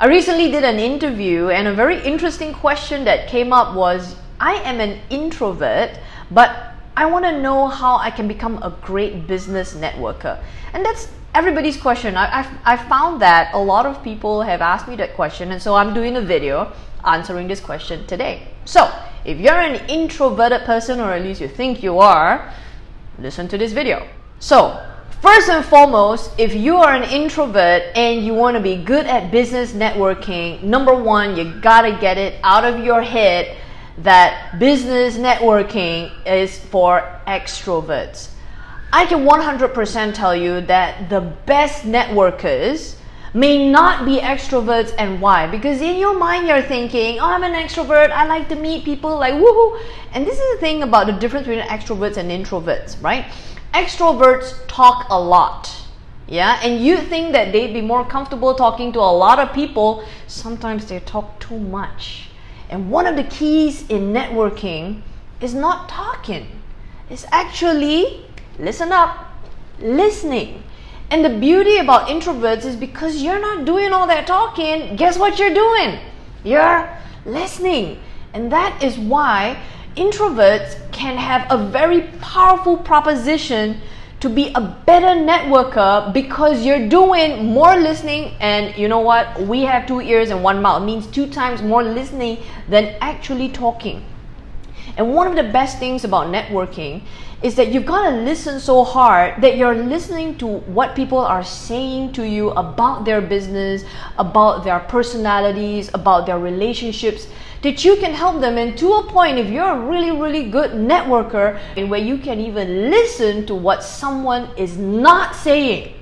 I recently did an interview, and a very interesting question that came up was, I am an introvert, but I want to know how I can become a great business networker. And that's everybody's question. I found that a lot of people have asked me that question, and so I'm doing a video answering this question today. So if you're an introverted person, or at least you think you are, listen to this video. So first and foremost, if you are an introvert and you want to be good at business networking, number one, you gotta get it out of your head that business networking is for extroverts. I can 100% tell you that the best networkers may not be extroverts. And why? Because in your mind you're thinking, oh, I'm an extrovert, I like to meet people, like woohoo. And this is the thing about the difference between extroverts and introverts, right? Extroverts talk a lot, yeah, and you think that they'd be more comfortable talking to a lot of people. Sometimes they talk too much. And one of the keys in networking is not talking. It's actually, listen up, listening. And the beauty about introverts is because you're not doing all that talking, guess what you're doing? You're listening. And that is why introverts can have a very powerful proposition to be a better networker, because you're doing more listening. And you know what? We have 2 ears and 1 mouth. It means 2 times more listening than actually talking. And one of the best things about networking is that you've got to listen so hard that you're listening to what people are saying to you about their business, about their personalities, about their relationships, that you can help them. And to a point, if you're a really, really good networker, in where you can even listen to what someone is not saying.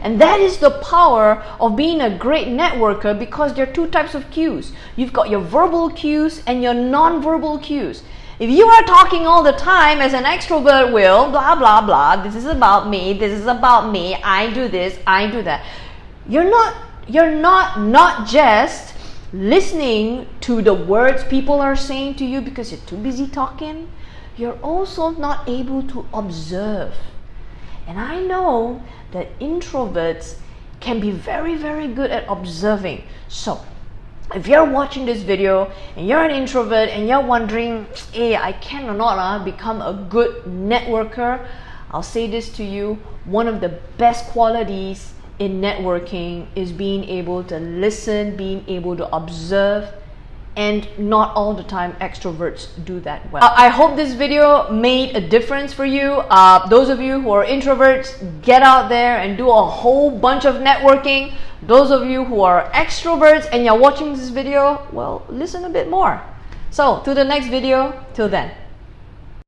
And that is the power of being a great networker, because there are 2 types of cues. You've got your verbal cues and your non-verbal cues. If you are talking all the time, as an extrovert will, blah, blah, blah, this is about me, this is about me, I do this, I do that. You're not just listening to the words people are saying to you because you're too busy talking. You're also not able to observe. And I know that introverts can be very, very good at observing. So if you're watching this video and you're an introvert and you're wondering, hey, I can or not become a good networker, I'll say this to you: one of the best qualities in networking is being able to listen, being able to observe. And not all the time extroverts do that well. I hope this video made a difference for you. Those of you who are introverts, get out there and do a whole bunch of networking. Those of you who are extroverts and you're watching this video, well, listen a bit more. So, to the next video, till then.